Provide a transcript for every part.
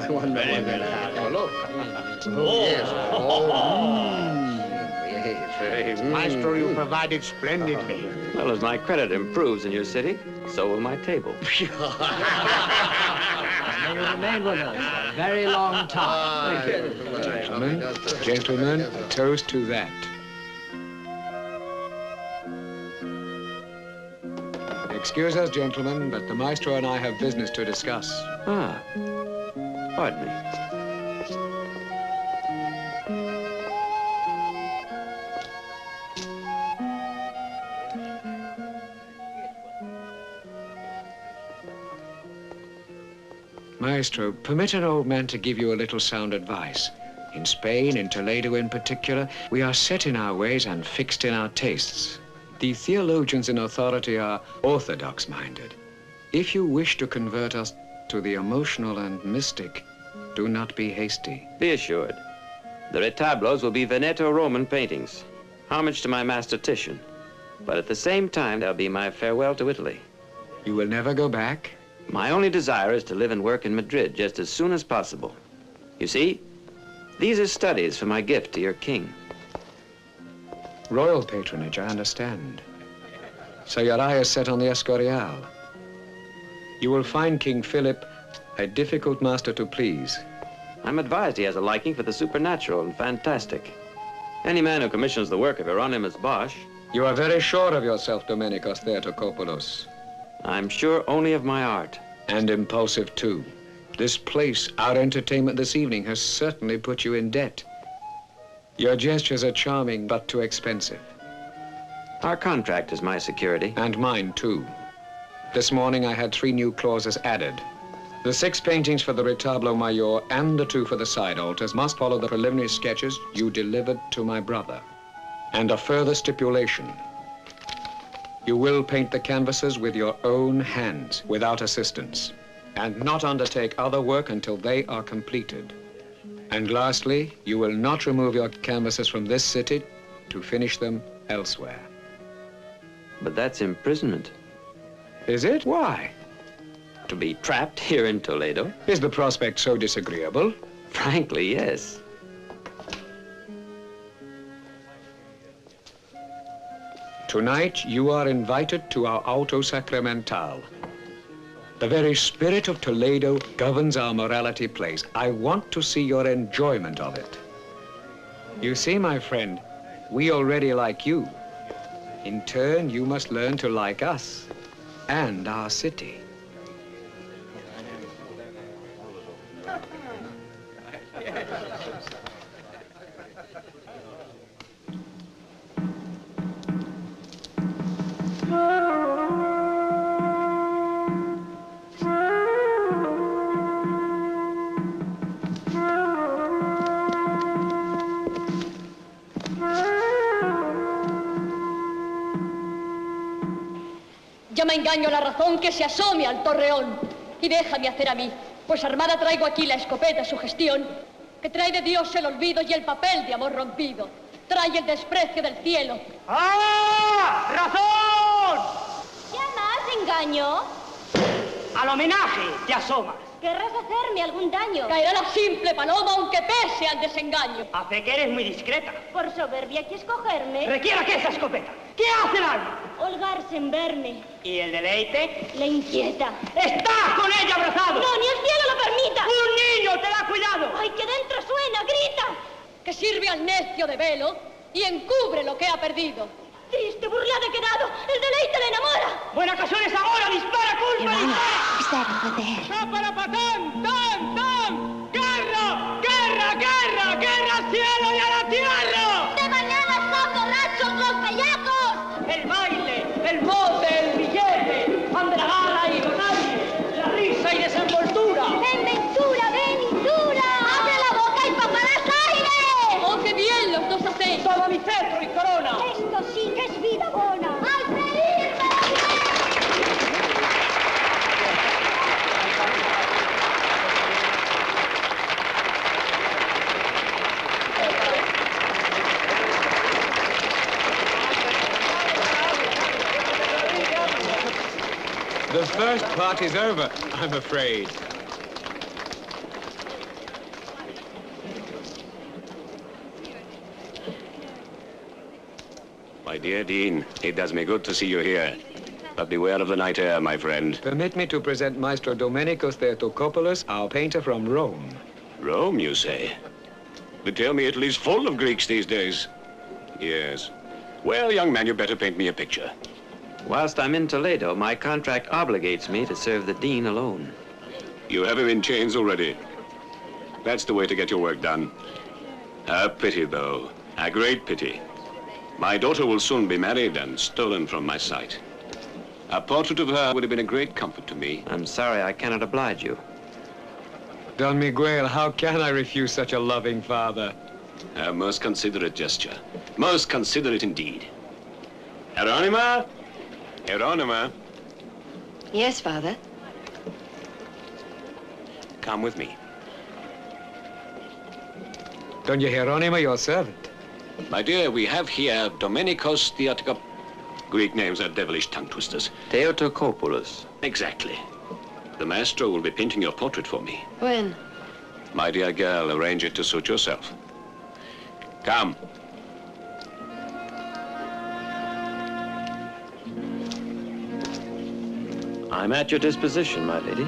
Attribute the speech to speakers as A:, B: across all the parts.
A: Very good.
B: Look.
A: Yes.
B: Yes.
C: Maestro, you provided splendidly.
D: Well, as my credit improves in your city, so will my table.
E: May you remain with us a very long time.
C: Gentlemen, a toast to that. Excuse us, gentlemen, but the maestro and I have business to discuss.
D: Ah, pardon me.
C: Maestro, permit an old man to give you a little sound advice. In Spain, in Toledo in particular, we are set in our ways and fixed in our tastes. The theologians in authority are orthodox-minded. If you wish to convert us to the emotional and mystic, do not be hasty.
D: Be assured, the retablos will be Veneto-Roman paintings, homage to my master Titian. But at the same time, they'll be my farewell to Italy.
C: You will never go back?
D: My only desire is to live and work in Madrid just as soon as possible. You see, these are studies for my gift to your king.
C: Royal patronage, I understand. So your eye is set on the Escorial. You will find King Philip a difficult master to please.
D: I'm advised he has a liking for the supernatural and fantastic. Any man who commissions the work of Hieronymus Bosch...
C: You are very sure of yourself, Domenicos Theotokopoulos.
D: I'm sure only of my art.
C: And impulsive, too. This place, our entertainment this evening, has certainly put you in debt. Your gestures are charming, but too expensive.
D: Our contract is my security.
C: And mine, too. This morning, I had 3 new clauses added. The 6 paintings for the Retablo Mayor and the 2 for the side altars must follow the preliminary sketches you delivered to my brother. And a further stipulation. You will paint the canvases with your own hands, without assistance, and not undertake other work until they are completed. And lastly, you will not remove your canvases from this city to finish them elsewhere.
D: But that's imprisonment.
C: Is it? Why?
D: To be trapped here in Toledo?
C: Is the prospect so disagreeable?
D: Frankly, yes.
C: Tonight, you are invited to our auto sacramental. The very spirit of Toledo governs our morality plays. I want to see your enjoyment of it. You see, my friend, we already like you. In turn, you must learn to like us and our city.
F: Ya me engaño la razón, que se asome al torreón y déjame hacer a mí, pues armada traigo aquí la escopeta, su gestión, que trae de Dios el olvido y el papel de amor rompido, trae el desprecio del cielo.
G: ¡Ah! ¡Razón!
H: ¿Llamas engaño?
G: Al homenaje te asomas.
H: Querrás hacerme algún daño.
F: Caerá la simple paloma aunque pese al desengaño.
G: A fe que eres muy discreta.
H: Por soberbia quieres cogerme.
G: Requiera que esa escopeta. ¿Qué hace el alma?
H: Holgarse en verme.
G: ¿Y el deleite?
H: Le inquieta.
G: ¡Estás con ella abrazado!
H: ¡No, ni el cielo lo permita!
G: ¡Un niño te da cuidado!
H: ¡Ay, que dentro suena, grita!
F: Que sirve al necio de velo y encubre lo que ha perdido.
H: Triste, burlado he quedado. El deleite le enamora.
G: Buena ocasión es ahora. Dispara, culpa, dispara.
H: Is that over there?
G: ¡Tápala, patán! ¡Tan, tan! ¡Guerra! ¡Guerra, guerra! ¡Guerra al cielo y a la tierra!
H: ¡De mañana están borrachos los bellacos!
G: El baile, el bote, el billete, pan de la gala y donaire, la risa y desenvoltura.
H: ¡En ventura, ventura! ¡Abre la boca y paparás aire!
F: ¡Oh, qué bien los dos hacéis!
G: Toma mi cetro y corona.
H: Esto sí que es vida bona. ¡Al reírme!
C: The first part is over, I'm afraid.
B: My dear Dean, it does me good to see you here. But beware of the night air, my friend.
C: Permit me to present Maestro Domenico Theotokopoulos, our painter from Rome.
B: Rome, you say? They tell me Italy's full of Greeks these days. Yes. Well, young man, you better paint me a picture.
D: Whilst I'm in Toledo, my contract obligates me to serve the dean alone.
B: You have him in chains already. That's the way to get your work done. A pity, though. A great pity. My daughter will soon be married and stolen from my sight. A portrait of her would have been a great comfort to me.
D: I'm sorry I cannot oblige you.
C: Don Miguel, how can I refuse such a loving father?
B: A most considerate gesture. Most considerate indeed. Hieronima? Hieronima?
I: Yes, Father.
B: Come with me.
C: Dona Hieronima, your servant.
B: My dear, we have here Domenicos Theotokopoulos. Greek names are devilish tongue twisters.
D: Theotokopoulos.
B: Exactly. The maestro will be painting your portrait for me.
I: When?
B: My dear girl, arrange it to suit yourself. Come.
D: I'm at your disposition, my lady.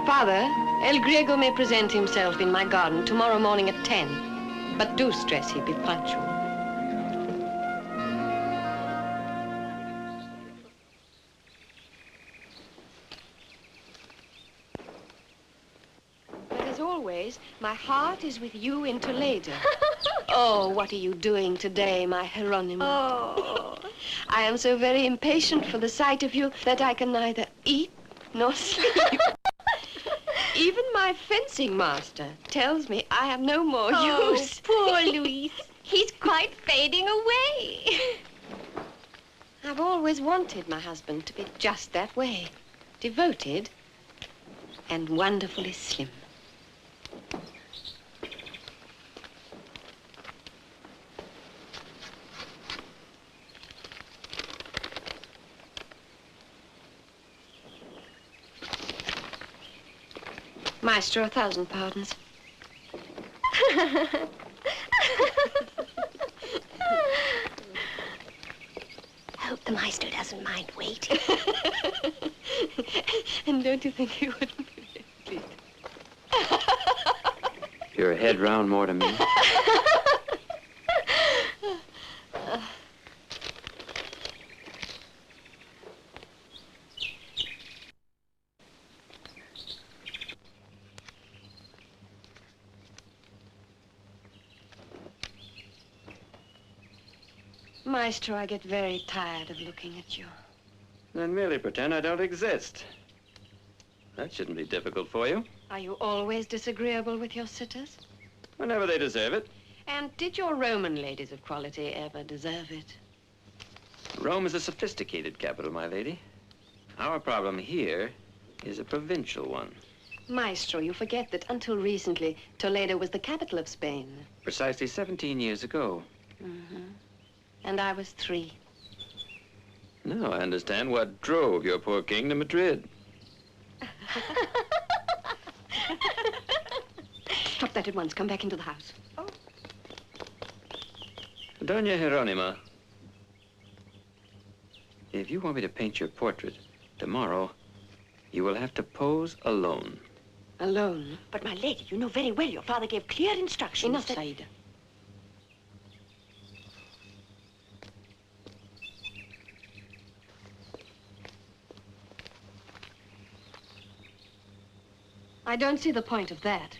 I: Father, El Greco may present himself in my garden tomorrow morning at 10. But do stress he be punctual. But as always, my heart is with you in Toledo. Oh, what are you doing today, my Hieronima?
H: Oh.
I: I am so very impatient for the sight of you that I can neither eat nor sleep. Even my fencing master tells me I have no more use.
H: Poor Luis. He's quite fading away.
I: I've always wanted my husband to be just that way. Devoted and wonderfully slim. Maestro, 1,000 pardons.
H: Hope the maestro doesn't mind waiting.
I: And don't you think he wouldn't be very pleased?
D: Your head round more to me.
I: Maestro, I get very tired of looking at you.
D: Then merely pretend I don't exist. That shouldn't be difficult for you.
I: Are you always disagreeable with your sitters?
D: Whenever they deserve it.
I: And did your Roman ladies of quality ever deserve it?
D: Rome is a sophisticated capital, my lady. Our problem here is a provincial one.
I: Maestro, you forget that until recently, Toledo was the capital of Spain.
D: Precisely 17 years ago.
I: Mm-hmm. And I was 3.
D: Now I understand what drove your poor king to Madrid.
I: Stop that at once. Come back into the house.
H: Oh.
D: Dona Hieronima, if you want me to paint your portrait tomorrow, you will have to pose alone.
I: Alone?
H: But my lady, you know very well your father gave clear instructions.
I: Enough, Saida. I don't see the point of that.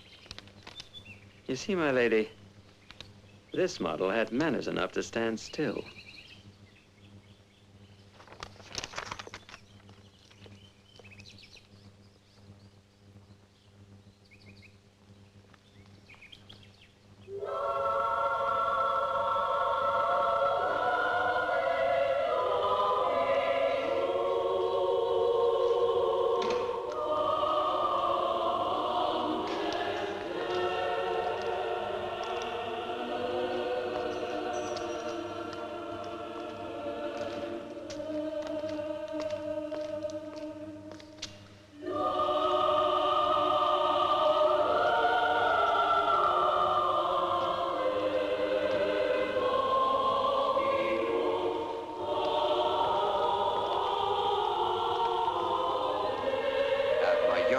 D: You see, my lady, this model had manners enough to stand still.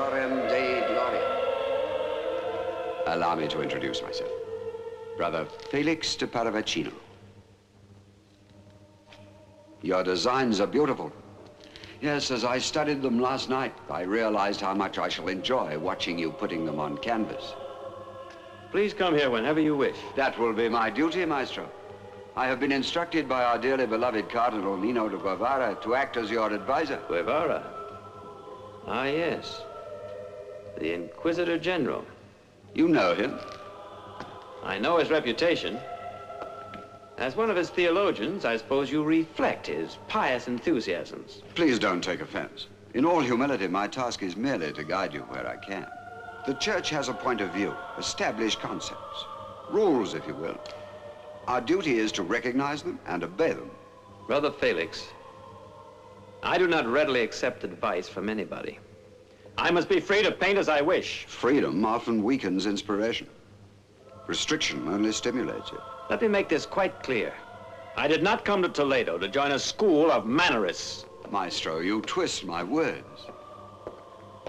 J: Majorem Dei Gloria. Allow me to introduce myself. Brother Felix de Paravicino. Your designs are beautiful. Yes, as I studied them last night, I realized how much I shall enjoy watching you putting them on canvas.
D: Please come here whenever you wish.
J: That will be my duty, Maestro. I have been instructed by our dearly beloved Cardinal Nino de Guevara to act as your advisor.
D: Guevara? Ah, yes. The Inquisitor General.
J: You know him?
D: I know his reputation. As one of his theologians, I suppose you reflect his pious enthusiasms.
J: Please don't take offense. In all humility, my task is merely to guide you where I can. The Church has a point of view, established concepts, rules, if you will. Our duty is to recognize them and obey them.
D: Brother Felix, I do not readily accept advice from anybody. I must be free to paint as I wish.
J: Freedom often weakens inspiration. Restriction only stimulates it.
D: Let me make this quite clear. I did not come to Toledo to join a school of mannerists.
J: Maestro, you twist my words.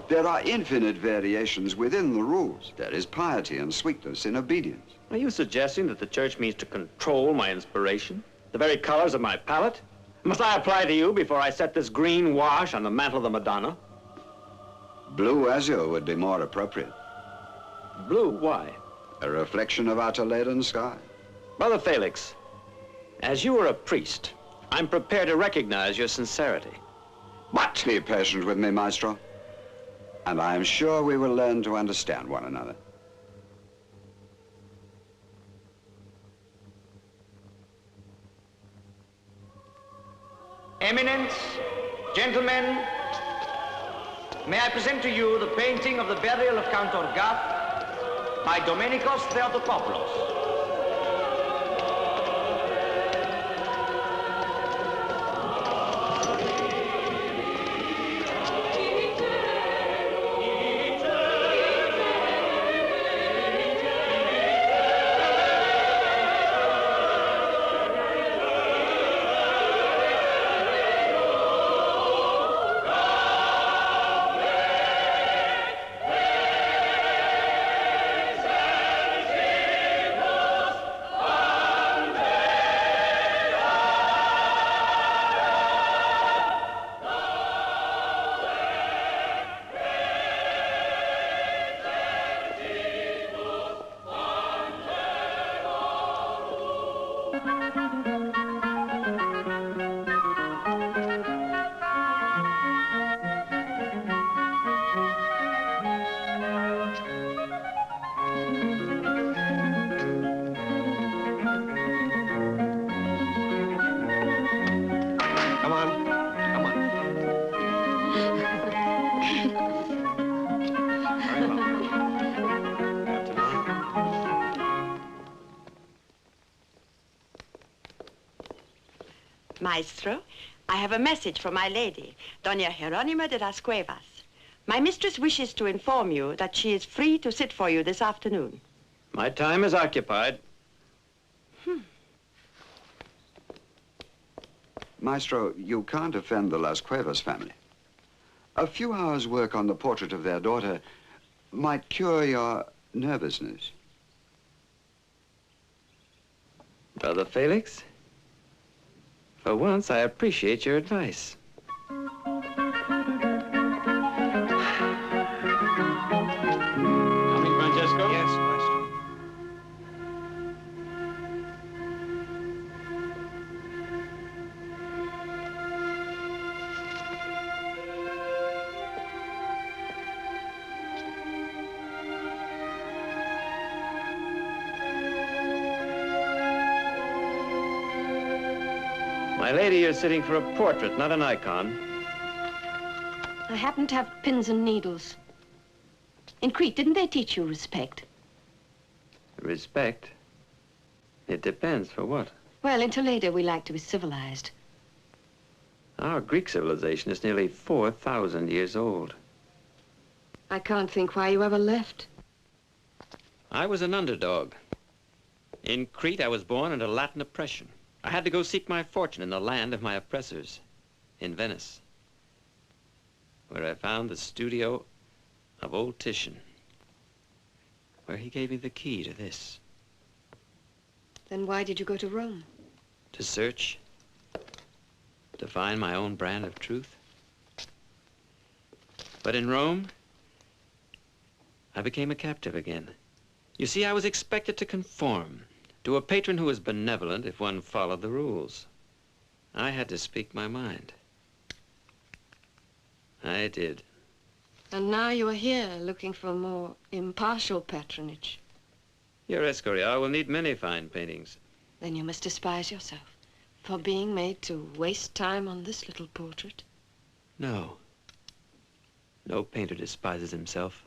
J: There are infinite variations within the rules. There is piety and sweetness in obedience.
D: Are you suggesting that the Church means to control my inspiration? The very colors of my palette? Must I apply to you before I set this green wash on the mantle of the Madonna?
J: Blue azure would be more appropriate.
D: Blue, why?
J: A reflection of our Toledan sky.
D: Brother Felix, as you are a priest, I'm prepared to recognize your sincerity.
J: But be patient with me, Maestro, and I am sure we will learn to understand one another.
K: Eminence, gentlemen, may I present to you the painting of the burial of Count Orgat by Domenicos Theotokopoulos.
L: Maestro, I have a message from my lady, Doña Jerónima de las Cuevas. My mistress wishes to inform you that she is free to sit for you this afternoon.
D: My time is occupied.
J: Maestro, you can't offend the Las Cuevas family. A few hours' work on the portrait of their daughter might cure your nervousness.
D: Brother Felix, for once I appreciate your advice. Coming, Francesco?
C: Yes, Maestro.
D: My lady, you're sitting for a portrait, not an icon.
I: I happen to have pins and needles. In Crete, didn't they teach you respect?
D: Respect? It depends for what.
I: Well, in Toledo, we like to be civilized.
D: Our Greek civilization is nearly 4,000 years old.
I: I can't think why you ever left.
D: I was an underdog. In Crete, I was born under Latin oppression. I had to go seek my fortune in the land of my oppressors, in Venice, where I found the studio of old Titian, where he gave me the key to this.
I: Then why did you go to Rome?
D: To search, to find my own brand of truth. But in Rome, I became a captive again. You see, I was expected to conform to a patron who was benevolent if one followed the rules. I had to speak my mind. I did.
I: And now you are here looking for more impartial patronage.
D: Your Escorial will need many fine paintings.
I: Then you must despise yourself for being made to waste time on this little portrait.
D: No. No painter despises himself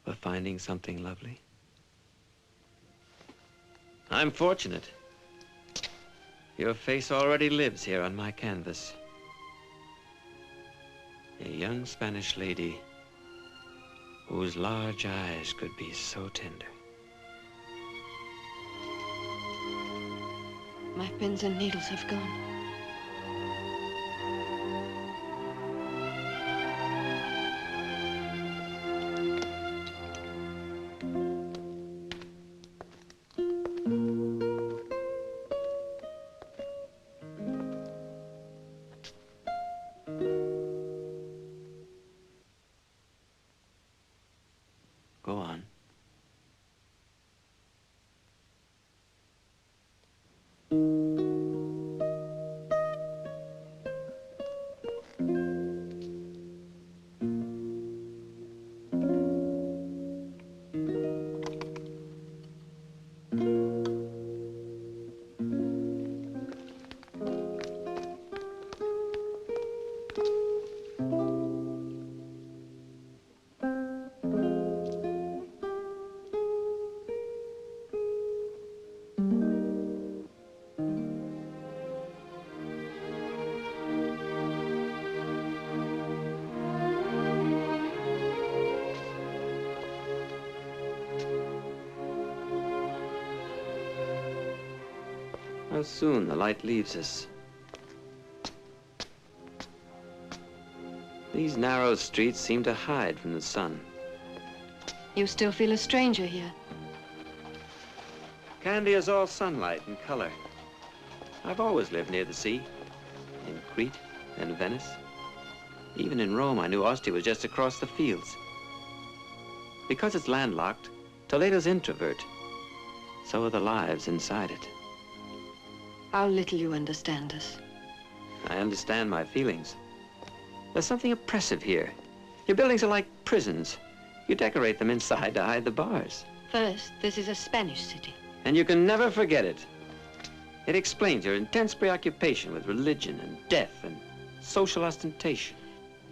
D: for finding something lovely. I'm fortunate. Your face already lives here on my canvas. A young Spanish lady whose large eyes could be so tender.
I: My pins and needles have gone.
D: Go on. How soon the light leaves us. These narrow streets seem to hide from the sun.
I: You still feel a stranger here.
D: Candy is all sunlight and color. I've always lived near the sea, in Crete and Venice. Even in Rome, I knew Ostia was just across the fields. Because it's landlocked, Toledo's introvert. So are the lives inside it.
I: How little you understand us.
D: I understand my feelings. There's something oppressive here. Your buildings are like prisons. You decorate them inside to hide the bars.
I: First, this is a Spanish city.
D: And you can never forget it. It explains your intense preoccupation with religion and death and social ostentation.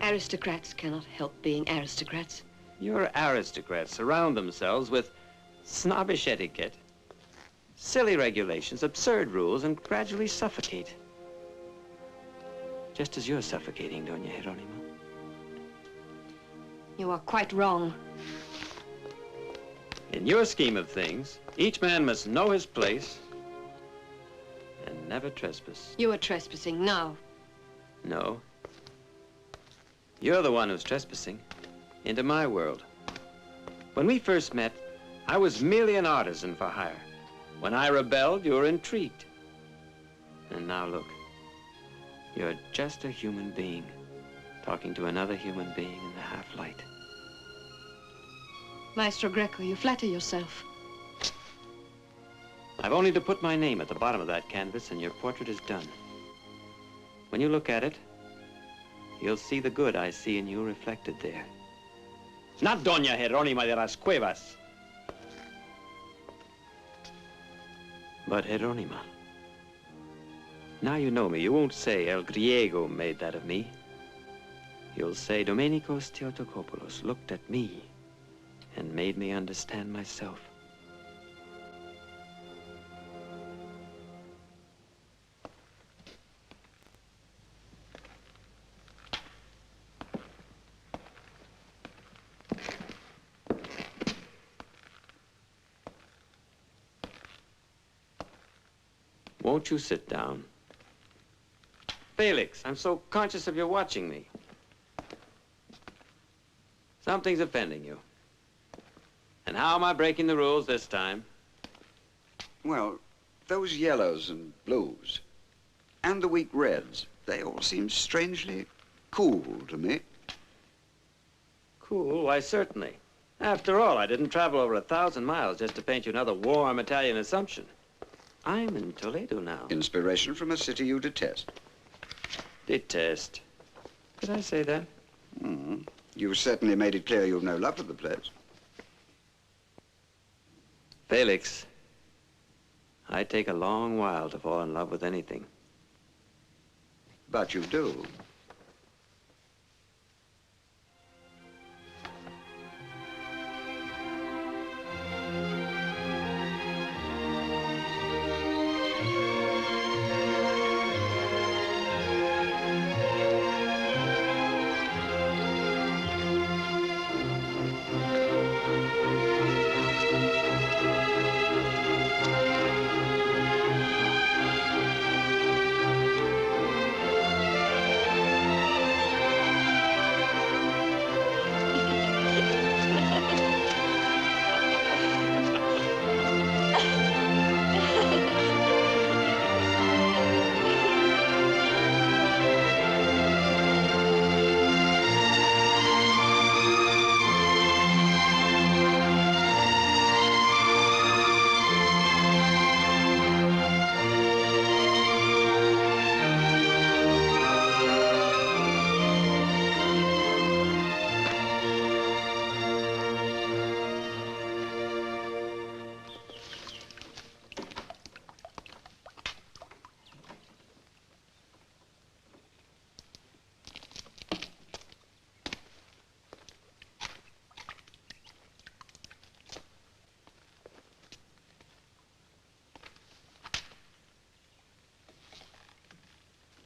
I: Aristocrats cannot help being aristocrats.
D: Your aristocrats surround themselves with snobbish etiquette, silly regulations, absurd rules, and gradually suffocate. Just as you're suffocating, Doña Jeronima.
I: You are quite wrong.
D: In your scheme of things, each man must know his place and never trespass.
I: You are trespassing now.
D: No. You're the one who's trespassing into my world. When we first met, I was merely an artisan for hire. When I rebelled, you were intrigued. And now look, you're just a human being talking to another human being in the half-light.
I: Maestro Greco, you flatter yourself.
D: I've only to put my name at the bottom of that canvas and your portrait is done. When you look at it, you'll see the good I see in you reflected there. Not Doña Jeronima de las Cuevas, but Jeronima. Now you know me. You won't say El Griego made that of me. You'll say Domenicos Theotokopoulos looked at me and made me understand myself. Won't you sit down? Felix, I'm so conscious of your watching me. Something's offending you. And how am I breaking the rules this time?
J: Well, those yellows and blues, and the weak reds, they all seem strangely cool to me.
D: Cool? Why, certainly. After all, I didn't travel over 1,000 miles just to paint you another warm Italian Assumption. I'm in Toledo now.
J: Inspiration from a city you detest.
D: Detest? Did I say that?
J: You certainly made it clear you've no love for the place.
D: Felix, I take a long while to fall in love with anything.
J: But you do.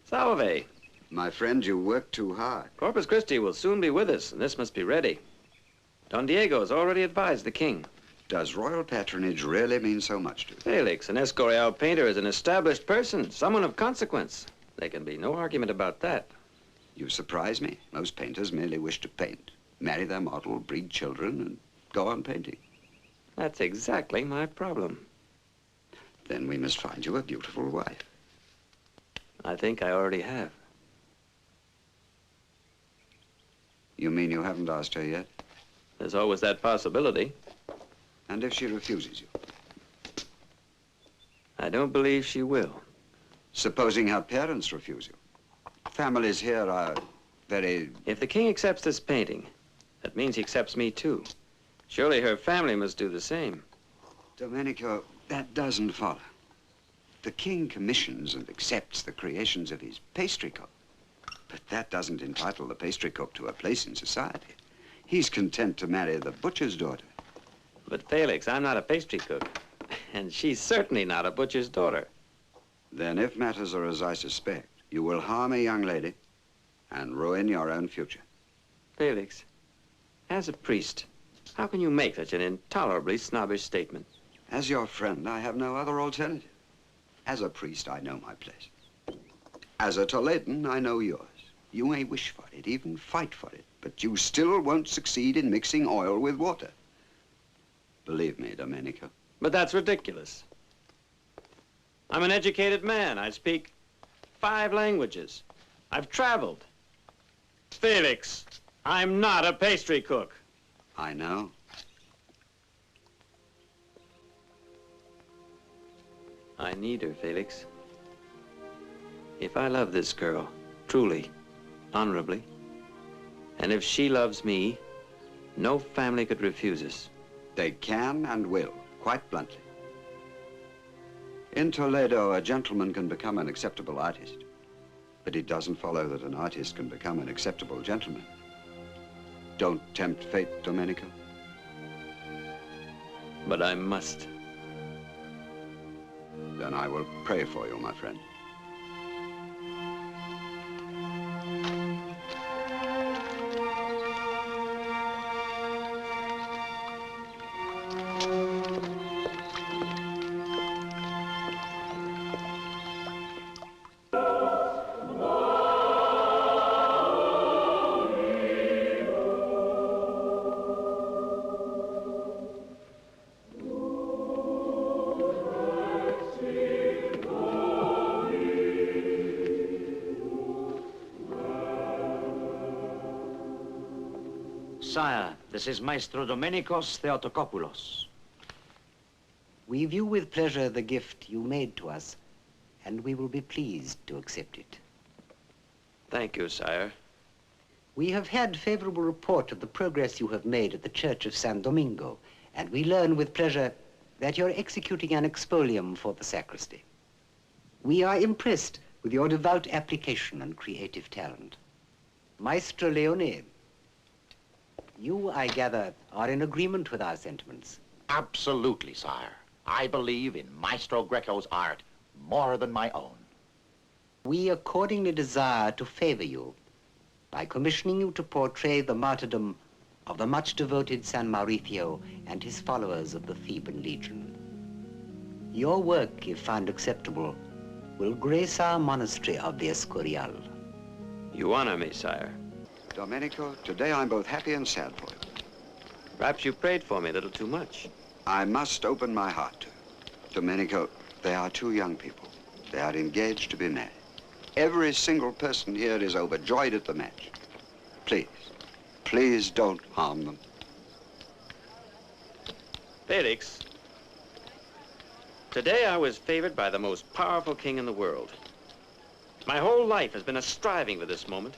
D: Salve.
J: My friend, you work too hard.
D: Corpus Christi will soon be with us, and this must be ready. Don Diego has already advised the king.
J: Does royal patronage really mean so much to you?
D: Felix, an Escorial painter is an established person, someone of consequence. There can be no argument about that.
J: You surprise me. Most painters merely wish to paint, marry their model, breed children, and go on painting.
D: That's exactly my problem.
J: Then we must find you a beautiful wife.
D: I think I already have.
J: You mean you haven't asked her yet?
D: There's always that possibility.
J: And if she refuses you?
D: I don't believe she will.
J: Supposing her parents refuse you? Families here are very...
D: If the king accepts this painting, that means he accepts me too. Surely her family must do the same.
J: Domenico, that doesn't follow. The king commissions and accepts the creations of his pastry cook. But that doesn't entitle the pastry cook to a place in society. He's content to marry the butcher's daughter.
D: But Felix, I'm not a pastry cook. And she's certainly not a butcher's daughter.
J: Then if matters are as I suspect, you will harm a young lady and ruin your own future.
D: Felix, as a priest, how can you make such an intolerably snobbish statement?
J: As your friend, I have no other alternative. As a priest, I know my place. As a Toledan, I know yours. You may wish for it, even fight for it, but you still won't succeed in mixing oil with water. Believe me, Domenico.
D: But that's ridiculous. I'm an educated man. I speak 5 languages. I've traveled. Felix, I'm not a pastry cook.
J: I know.
D: I need her, Felix. If I love this girl, truly, honorably, and if she loves me, no family could refuse us.
J: They can and will, quite bluntly. In Toledo, a gentleman can become an acceptable artist, but it doesn't follow that an artist can become an acceptable gentleman. Don't tempt fate, Domenico.
D: But I must.
J: Then I will pray for you, my friend.
K: Sire, this is Maestro Domenicos Theotokopoulos.
M: We view with pleasure the gift you made to us, and we will be pleased to accept it.
D: Thank you, sire.
M: We have had favorable report of the progress you have made at the Church of San Domingo, and we learn with pleasure that you're executing an expolium for the sacristy. We are impressed with your devout application and creative talent. Maestro Leone, you, I gather, are in agreement with our sentiments.
N: Absolutely, sire. I believe in Maestro Greco's art more than my own.
M: We accordingly desire to favor you by commissioning you to portray the martyrdom of the much devoted San Mauricio and his followers of the Theban Legion. Your work, if found acceptable, will grace our monastery of the Escorial.
D: You honor me, sire.
J: Domenico, today I'm both happy and sad for you.
D: Perhaps you prayed for me a little too much.
J: I must open my heart to you. Domenico, they are two young people. They are engaged to be married. Every single person here is overjoyed at the match. Please, please don't harm them.
D: Felix, today I was favored by the most powerful king in the world. My whole life has been a striving for this moment.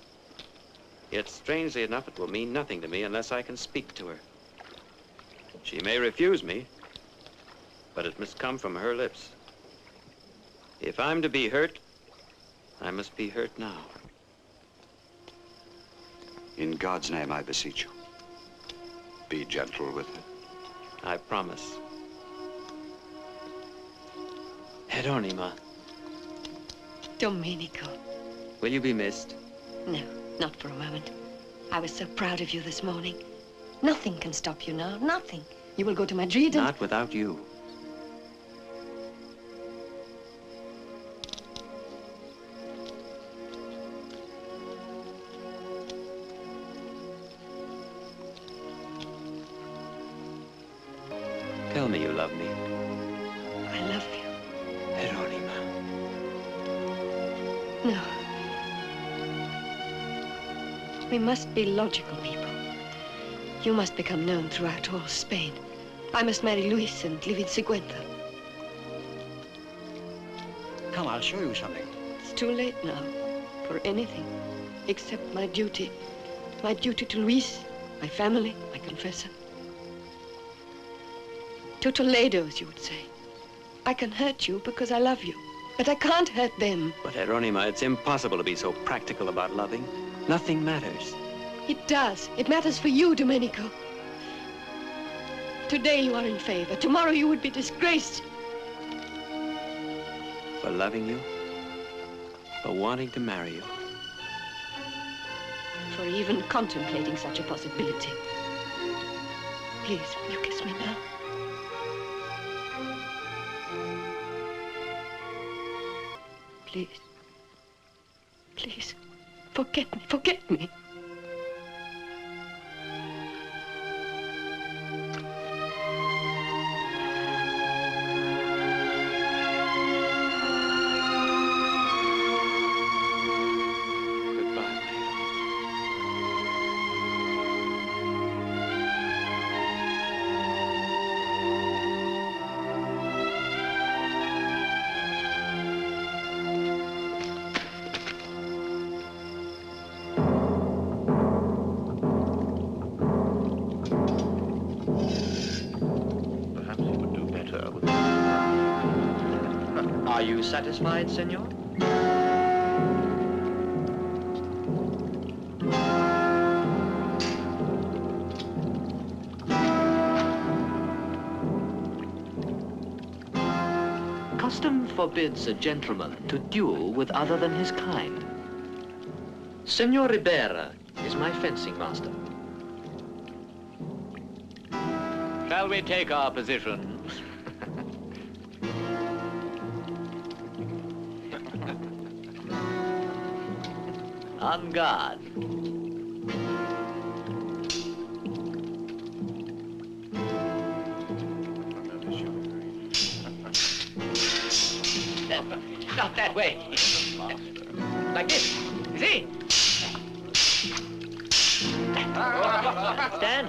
D: Yet, strangely enough, it will mean nothing to me unless I can speak to her. She may refuse me, but it must come from her lips. If I'm to be hurt, I must be hurt now.
J: In God's name, I beseech you, be gentle with her.
D: I promise. Hieronima.
I: Domenico.
D: Will you be missed?
I: No, not for a moment. I was so proud of you this morning. Nothing can stop you now, nothing. You will go to Madrid and...
D: Not without you. Tell me you love me.
I: I love you.
D: Hieronima.
I: No. We must be logical people. You must become known throughout all Spain. I must marry Luis and live in Sigüenza.
E: Come, I'll show you something.
I: It's too late now for anything except my duty. My duty to Luis, my family, my confessor. To Toledo, as you would say. I can hurt you because I love you, but I can't hurt them.
D: But, Hieronima, it's impossible to be so practical about loving. Nothing matters.
I: It does. It matters for you, Domenico. Today you are in favor. Tomorrow you would be disgraced.
D: For loving you? For wanting to marry you?
I: For even contemplating such a possibility. Please, will you kiss me now? Please. Please. Forget me. Forget me.
K: Are you satisfied, senor? Custom forbids a gentleman to duel with other than his kind. Senor Ribera is my fencing master.
O: Shall we take our positions? On guard.
K: Not that way. Like this. You see?
O: Stand.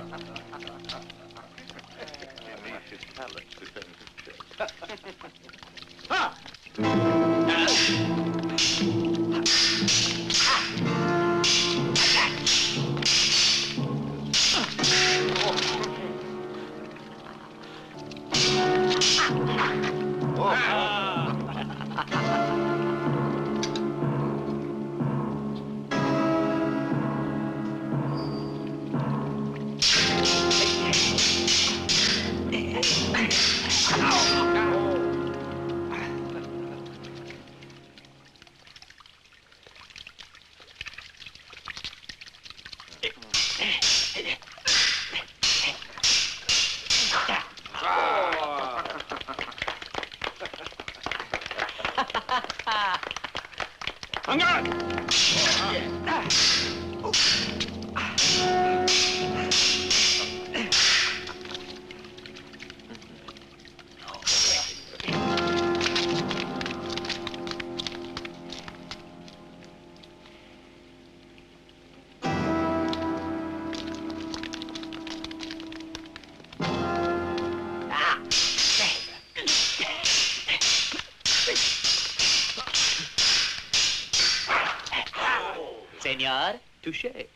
O: Senor, touché.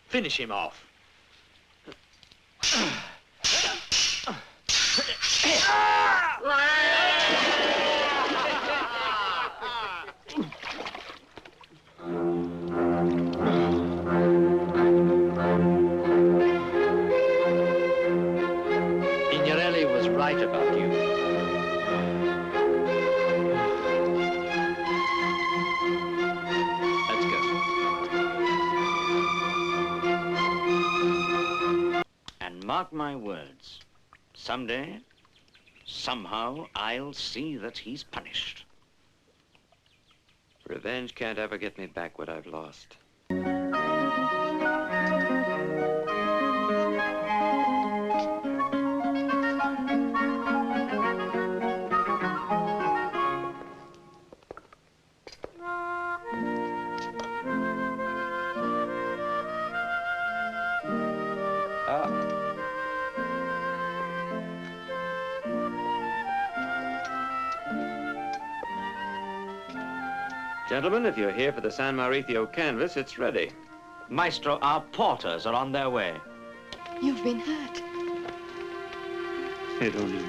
O: Finish him off. Signorelli was right about you. Let's go. And mark my words, someday, somehow, I'll see that he's punished.
D: Revenge can't ever get me back what I've lost. Gentlemen, if you're here for the San Mauricio canvas, it's ready.
O: Maestro, our porters are on their way.
I: You've been hurt.
D: It only...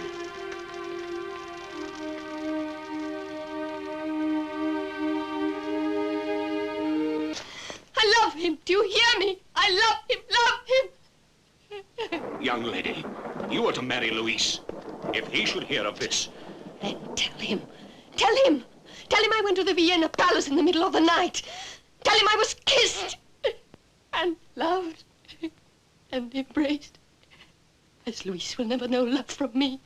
I: I love him. Do you hear me? I love him, love him.
B: Young lady, you are to marry Luis. If he should hear of this...
I: Then tell him. Tell him. Tell him I went to the Vienna Palace in the middle of the night. Tell him I was kissed and loved and embraced, as Luis will never know love from me.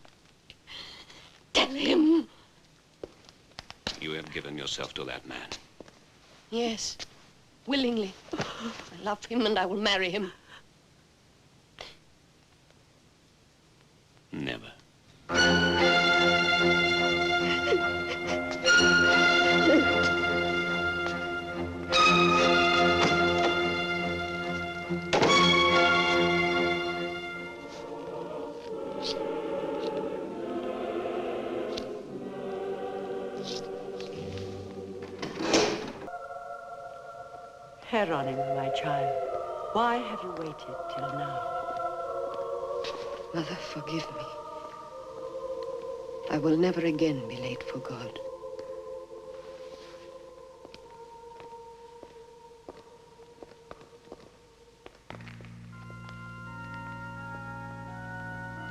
I: Tell him.
B: You have given yourself to that man.
I: Yes, willingly. I love him and I will marry him.
B: Never.
L: Geronimo, my child, why have you waited till now?
I: Mother, forgive me. I will never again be late for God.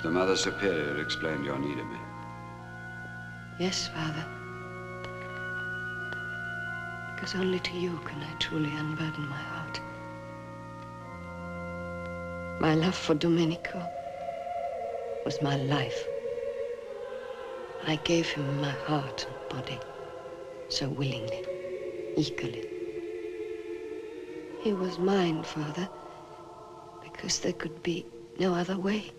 J: The Mother Superior explained your need of me.
I: Yes, Father. Because only to you can I truly unburden my heart. My love for Domenico was my life. I gave him my heart and body so willingly, eagerly. He was mine, Father, because there could be no other way.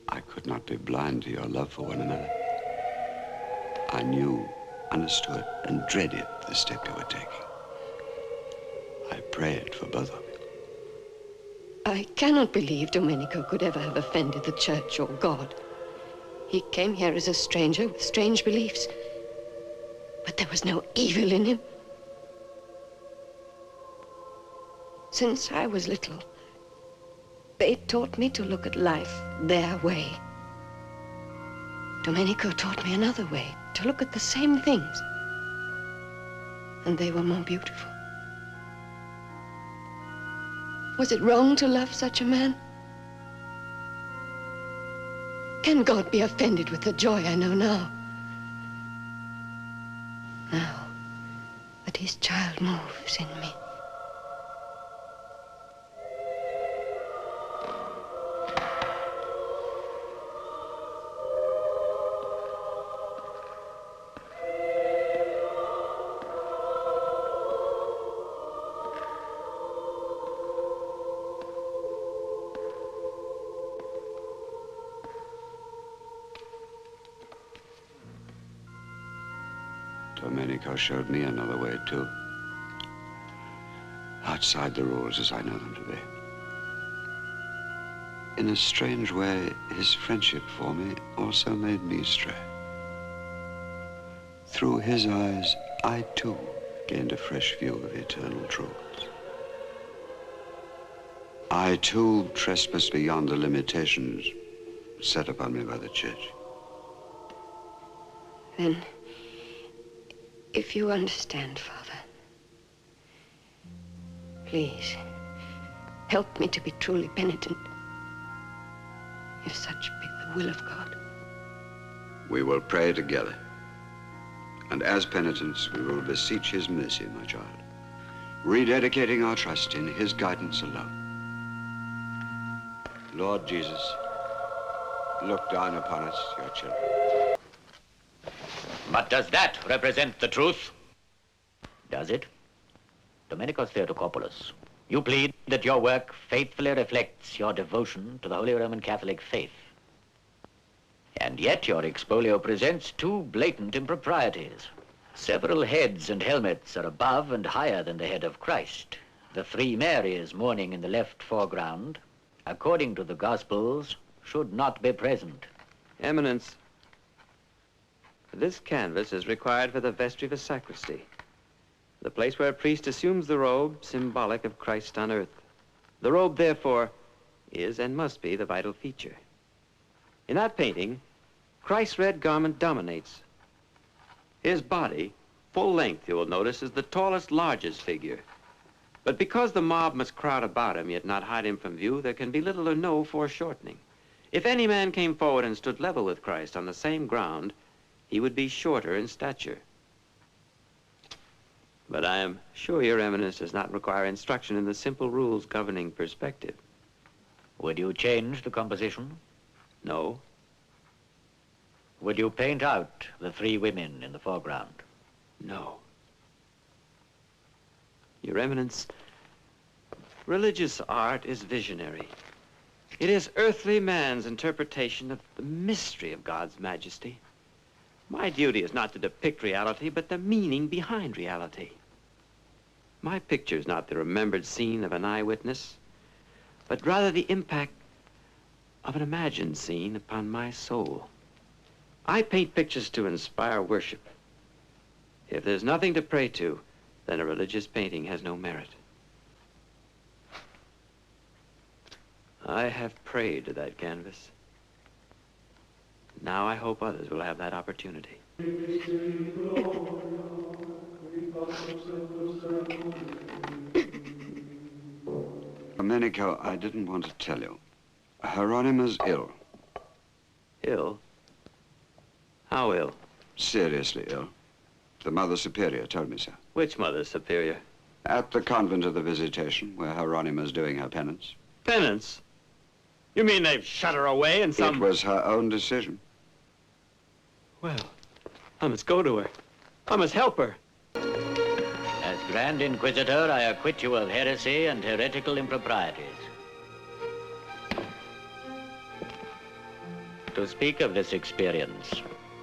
J: I could not be blind to your love for one another. I knew, understood, and dreaded the step you were taking. I prayed for both of you.
I: I cannot believe Domenico could ever have offended the church or God. He came here as a stranger with strange beliefs. But there was no evil in him. Since I was little, they taught me to look at life their way. Domenico taught me another way, to look at the same things. And they were more beautiful. Was it wrong to love such a man? Can God be offended with the joy I know now? Now that his child moves in me.
J: Domenico showed me another way, too. Outside the rules as I know them to be. In a strange way, his friendship for me also made me stray. Through his eyes, I, too, gained a fresh view of eternal truths. I, too, trespassed beyond the limitations set upon me by the church.
I: Then, if you understand, Father, please help me to be truly penitent, if such be the will of God.
J: We will pray together. And as penitents, we will beseech his mercy, my child, rededicating our trust in his guidance alone. Lord Jesus, look down upon us, your children.
N: But does that represent the truth? Does it? Domenico Theotokopoulos, you plead that your work faithfully reflects your devotion to the Holy Roman Catholic faith. And yet your expolio presents two blatant improprieties. Several heads and helmets are above and higher than the head of Christ. The three Marys mourning in the left foreground, according to the Gospels, should not be present.
D: Eminence, this canvas is required for the vestry of a sacristy, the place where a priest assumes the robe symbolic of Christ on earth. The robe, therefore, is and must be the vital feature. In that painting, Christ's red garment dominates. His body, full length, you will notice, is the tallest, largest figure. But because the mob must crowd about him, yet not hide him from view, there can be little or no foreshortening. If any man came forward and stood level with Christ on the same ground, he would be shorter in stature. But I am sure your eminence does not require instruction in the simple rules governing perspective.
N: Would you change the composition?
D: No.
N: Would you paint out the three women in the foreground?
D: No. Your eminence, religious art is visionary. It is earthly man's interpretation of the mystery of God's majesty. My duty is not to depict reality, but the meaning behind reality. My picture is not the remembered scene of an eyewitness, but rather the impact of an imagined scene upon my soul. I paint pictures to inspire worship. If there's nothing to pray to, then a religious painting has no merit. I have prayed to that canvas. Now I hope others will have that opportunity.
J: Domenico, I didn't want to tell you. Hieronyma's ill.
D: Ill? How ill?
J: Seriously ill. The Mother Superior told me so.
D: Which Mother Superior?
J: At the convent of the Visitation, where Hieronyma's doing her penance.
D: Penance? You mean they've shut her away in some...
J: It was her own decision.
D: Well, I must go to her. I must help her.
N: As Grand Inquisitor, I acquit you of heresy and heretical improprieties. To speak of this experience,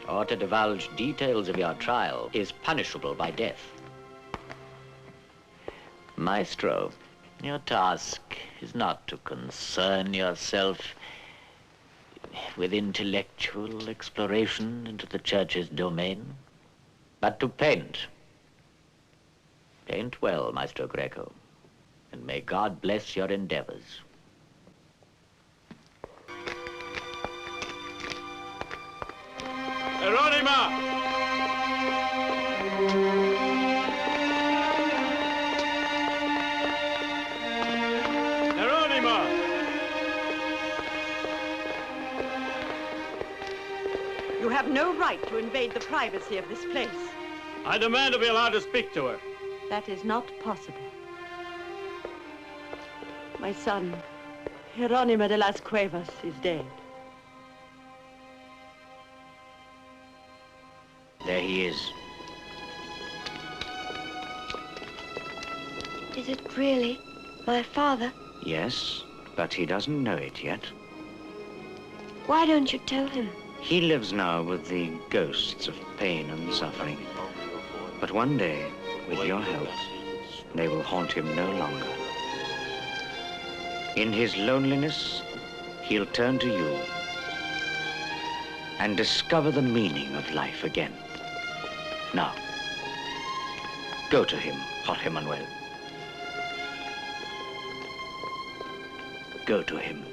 N: or to divulge details of your trial, is punishable by death. Maestro, your task is not to concern yourself with intellectual exploration into the Church's domain, but to paint. Paint well, Maestro Greco, and may God bless your endeavors.
G: Hieronyma! Hieronyma!
L: You have no right to invade the privacy of this place.
G: I demand to be allowed to speak to her.
L: That is not possible. My son, Hieronyma de las Cuevas, is dead.
N: There he is.
H: Is it really my father?
O: Yes, but he doesn't know it yet.
H: Why don't you tell him?
O: He lives now with the ghosts of pain and suffering. But one day, with your help, they will haunt him no longer. In his loneliness, he'll turn to you and discover the meaning of life again. Now, go to him, Jorge Manuel. Go to him.